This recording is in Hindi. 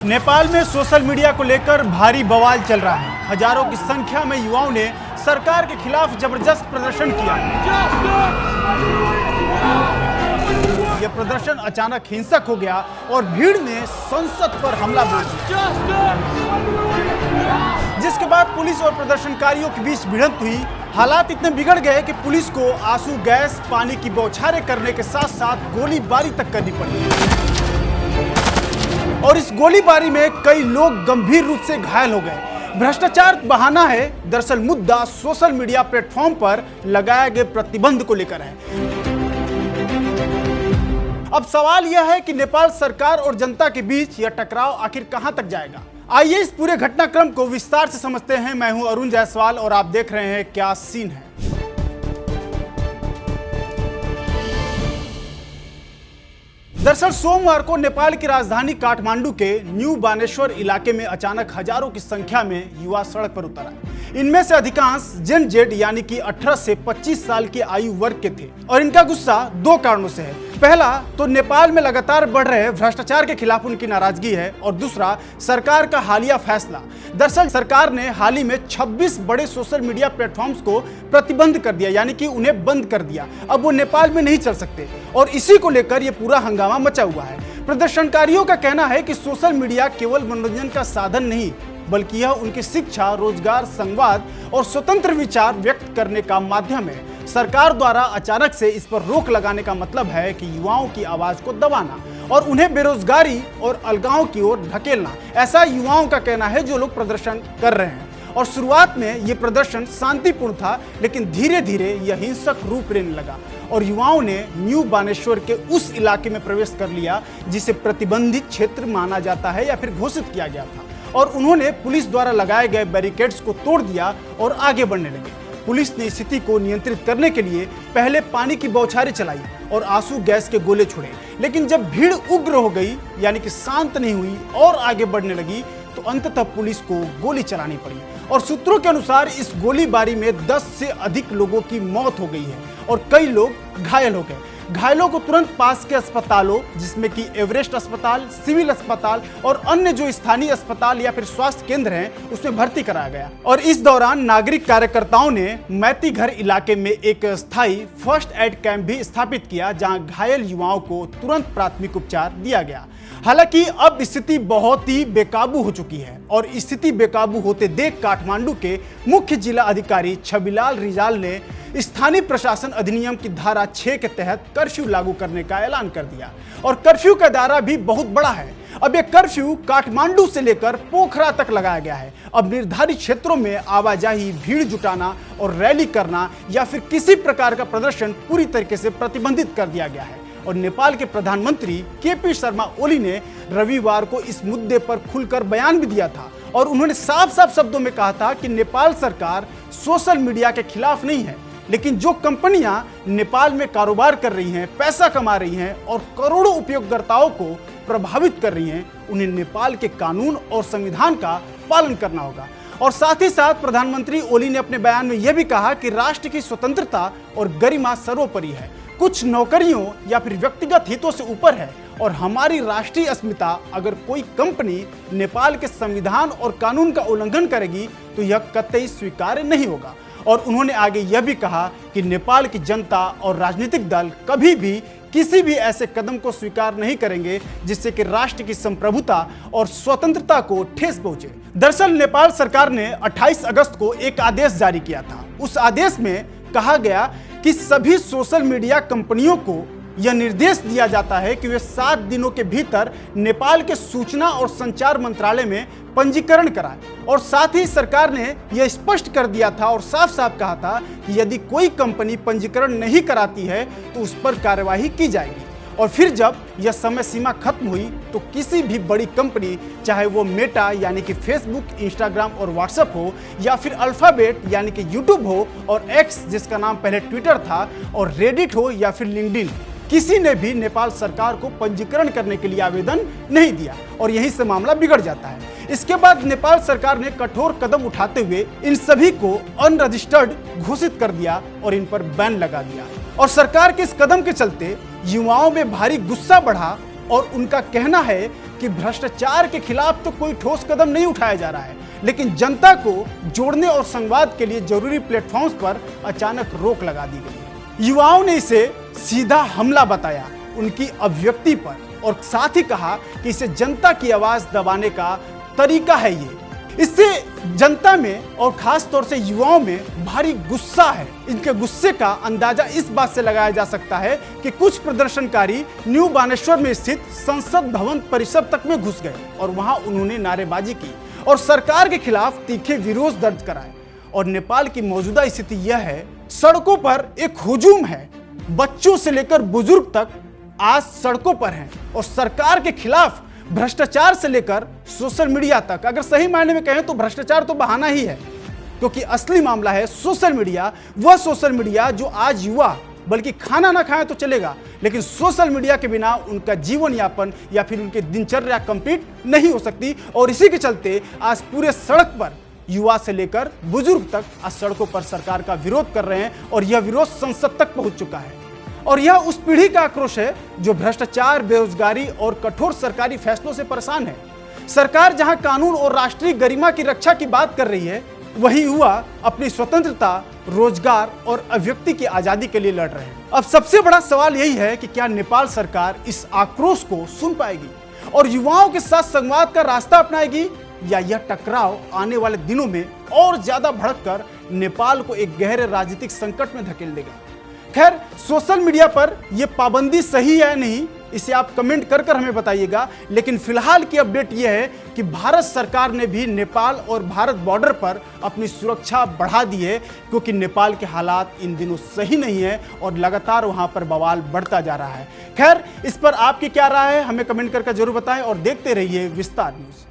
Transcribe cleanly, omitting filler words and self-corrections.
नेपाल में सोशल मीडिया को लेकर भारी बवाल चल रहा है। हजारों की संख्या में युवाओं ने सरकार के खिलाफ जबरदस्त प्रदर्शन किया। यह प्रदर्शन अचानक हिंसक हो गया और भीड़ ने संसद पर हमला बोल दिया, जिसके बाद पुलिस और प्रदर्शनकारियों के बीच भिड़ंत हुई। हालात इतने बिगड़ गए कि पुलिस को आंसू गैस, पानी की बौछारें करने के साथ साथ गोलीबारी तक करनी पड़ी और इस गोलीबारी में कई लोग गंभीर रूप से घायल हो गए। भ्रष्टाचार बहाना है, दरअसल मुद्दा सोशल मीडिया प्लेटफॉर्म पर लगाए गए प्रतिबंध को लेकर है। अब सवाल यह है कि नेपाल सरकार और जनता के बीच यह टकराव आखिर कहां तक जाएगा। आइए इस पूरे घटनाक्रम को विस्तार से समझते हैं। मैं हूं अरुण जायसवाल और आप देख रहे हैं क्या सीन है। दरअसल सोमवार को नेपाल की राजधानी काठमांडू के न्यू बानेश्वर इलाके में अचानक हजारों की संख्या में युवा सड़क पर उतर आए। इनमें से अधिकांश जेन जेड यानी कि 18 से 25 साल के आयु वर्ग के थे और इनका गुस्सा दो कारणों से है। पहला तो नेपाल में लगातार बढ़ रहे भ्रष्टाचार के खिलाफ उनकी नाराजगी है और दूसरा सरकार का हालिया फैसला। दरअसल सरकार ने हाल ही में 26 बड़े सोशल मीडिया प्लेटफॉर्म्स को प्रतिबंध कर दिया, यानी कि उन्हें बंद कर दिया। अब वो नेपाल में नहीं चल सकते और इसी को लेकर ये पूरा हंगामा मचा हुआ है। प्रदर्शनकारियों का कहना है कि सोशल मीडिया केवल मनोरंजन का साधन नहीं, बल्कि यह उनकी शिक्षा, रोजगार, संवाद और स्वतंत्र विचार व्यक्त करने का माध्यम है। सरकार द्वारा अचानक से इस पर रोक लगाने का मतलब है कि युवाओं की आवाज को दबाना और उन्हें बेरोजगारी और अलगाव की ओर ढकेलना। ऐसा युवाओं का कहना है जो लोग प्रदर्शन कर रहे हैं। और शुरुआत में यह प्रदर्शन शांतिपूर्ण था, लेकिन धीरे धीरे यह हिंसक रूप लेने लगा और युवाओं ने न्यू बानेश्वर के उस इलाके में प्रवेश कर लिया जिसे प्रतिबंधित क्षेत्र माना जाता है या फिर घोषित किया गया था, और उन्होंने पुलिस द्वारा लगाए गए बैरिकेड्स को तोड़ दिया और आगे बढ़ने लगे। पुलिस ने स्थिति को नियंत्रित करने के लिए पहले पानी की बौछारें चलाई और आंसू गैस के गोले छोड़े, लेकिन जब भीड़ उग्र हो गई, यानी कि शांत नहीं हुई और आगे बढ़ने लगी, तो अंततः पुलिस को गोली चलानी पड़ी। और सूत्रों के अनुसार इस गोलीबारी में 10 से अधिक लोगों की मौत हो गई है और कई लोग घायल हो गए। घायलों को तुरंत पास के अस्पतालों, जिसमें कि एवरेस्ट अस्पताल, सिविल अस्पताल और अन्य जो स्थानीय अस्पताल या फिर स्वास्थ्य केंद्र हैं, उसमें भर्ती कराया गया। और इस दौरान नागरिक कार्यकर्ताओं ने मैती घर इलाके में एक स्थायी फर्स्ट एड कैंप भी स्थापित किया, जहां घायल युवाओं को तुरंत प्राथमिक उपचार दिया गया। हालांकि अब स्थिति बहुत ही बेकाबू हो चुकी है और स्थिति बेकाबू होते देख काठमांडू के मुख्य जिला अधिकारी छबिलाल रिजाल ने स्थानीय प्रशासन अधिनियम की धारा 6 के तहत कर्फ्यू लागू करने का ऐलान कर दिया। और कर्फ्यू का दायरा भी बहुत बड़ा है। अब यह कर्फ्यू काठमांडू से लेकर पोखरा तक लगाया गया है। अब निर्धारित क्षेत्रों में आवाजाही, भीड़ जुटाना और रैली करना या फिर किसी प्रकार का प्रदर्शन पूरी तरीके से प्रतिबंधित कर दिया गया है। और नेपाल के प्रधानमंत्री केपी शर्मा ओली ने रविवार को इस मुद्दे पर खुलकर बयान भी दिया था और उन्होंने साफ साफ शब्दों में कहा था कि नेपाल सरकार सोशल मीडिया के खिलाफ नहीं है, लेकिन जो कंपनियां नेपाल में कारोबार कर रही हैं, पैसा कमा रही हैं और करोड़ों उपयोगकर्ताओं को प्रभावित कर रही हैं, उन्हें नेपाल के कानून और संविधान का पालन करना होगा। और साथ ही साथ प्रधानमंत्री ओली ने अपने बयान में यह भी कहा कि राष्ट्र की स्वतंत्रता और गरिमा सर्वोपरि है, कुछ नौकरियों या फिर व्यक्तिगत हितों से ऊपर है और हमारी राष्ट्रीय अस्मिता। अगर कोई कंपनी नेपाल के संविधान और कानून का उल्लंघन करेगी तो यह कतई स्वीकार्य नहीं होगा। और उन्होंने आगे यह भी कहा कि नेपाल की जनता और राजनीतिक दल कभी भी किसी भी ऐसे कदम को स्वीकार नहीं करेंगे जिससे कि राष्ट्र की संप्रभुता और स्वतंत्रता को ठेस पहुंचे। दरअसल नेपाल सरकार ने 28 अगस्त को एक आदेश जारी किया था। उस आदेश में कहा गया कि सभी सोशल मीडिया कंपनियों को यह निर्देश दिया जाता है कि वे 7 दिनों के भीतर नेपाल के सूचना और संचार मंत्रालय में पंजीकरण कराएं। और साथ ही सरकार ने यह स्पष्ट कर दिया था और साफ साफ कहा था कि यदि कोई कंपनी पंजीकरण नहीं कराती है तो उस पर कार्यवाही की जाएगी। और फिर जब यह समय सीमा खत्म हुई तो किसी भी बड़ी कंपनी, चाहे वो मेटा यानी कि फेसबुक, इंस्टाग्राम और व्हाट्सएप हो, या फिर अल्फाबेट यानी कि यूट्यूब हो, और एक्स जिसका नाम पहले ट्विटर था, और रेडिट हो या फिर लिंक्डइन, किसी ने भी नेपाल सरकार को पंजीकरण करने के लिए आवेदन नहीं दिया और यहीं से मामला बिगड़ जाता है। इसके बाद नेपाल सरकार ने कठोर कदम उठाते हुए इन सभी को अनरजिस्टर्ड घोषित कर दिया और इन पर बैन लगा दिया। और सरकार के इस कदम के चलते युवाओं में भारी गुस्सा बढ़ा और उनका कहना है कि भ्रष्टाचार के खिलाफ तो कोई ठोस कदम नहीं उठाया जा रहा है, लेकिन जनता को जोड़ने और संवाद के लिए जरूरी प्लेटफॉर्म्स पर अचानक रोक लगा दी गई है। युवाओं ने इसे सीधा हमला बताया उनकी अभिव्यक्ति पर, और साथ ही कहा कि इसे जनता की आवाज दबाने का तरीका है। इससे जनता में और खास तौर से युवाओं में भारी गुस्सा है। इनके गुस्से का अंदाजा इस बात से लगाया जा सकता है कि कुछ प्रदर्शनकारी न्यू बानेश्वर में स्थित संसद भवन परिसर तक में घुस गए और वहां उन्होंने नारेबाजी की और सरकार के खिलाफ तीखे विरोध दर्ज कराए। और नेपाल की मौजूदा स्थिति यह है, सड़कों पर एक हुजूम है, बच्चों से लेकर बुजुर्ग तक आज सड़कों पर हैं और सरकार के खिलाफ भ्रष्टाचार से लेकर सोशल मीडिया तक। अगर सही मायने में कहें तो भ्रष्टाचार तो बहाना ही है, क्योंकि असली मामला है सोशल मीडिया। वह सोशल मीडिया जो आज युवा बल्कि खाना ना खाएं तो चलेगा, लेकिन सोशल मीडिया के बिना उनका जीवन यापन या फिर उनकी दिनचर्या कंप्लीट नहीं हो सकती। और इसी के चलते आज पूरे सड़क पर युवा से लेकर बुजुर्ग तक आज सड़कों पर सरकार का विरोध कर रहे हैं और यह विरोध संसद तक पहुंच चुका है। और यह उस पीढ़ी का आक्रोश है जो भ्रष्टाचार, बेरोजगारी और कठोर सरकारी फैसलों से परेशान है। सरकार जहां कानून और राष्ट्रीय गरिमा की रक्षा की बात कर रही है, वहीं युवा अपनी स्वतंत्रता, रोजगार और अभिव्यक्ति की आजादी के लिए लड़ रहे हैं। अब सबसे बड़ा सवाल यही है कि क्या नेपाल सरकार इस आक्रोश को सुन पाएगी और युवाओं के साथ संवाद का रास्ता अपनाएगी, या यह टकराव आने वाले दिनों में और ज्यादा भड़ककर नेपाल को एक गहरे राजनीतिक संकट में धकेल देगा। खैर, सोशल मीडिया पर यह पाबंदी सही है नहीं, इसे आप कमेंट कर हमें बताइएगा। लेकिन फिलहाल की अपडेट यह है कि भारत सरकार ने भी नेपाल और भारत बॉर्डर पर अपनी सुरक्षा बढ़ा दी है, क्योंकि नेपाल के हालात इन दिनों सही नहीं है और लगातार वहां पर बवाल बढ़ता जा रहा है। खैर, इस पर आपकी क्या राय है हमें कमेंट करके जरूर बताएं और देखते रहिए विस्तार न्यूज।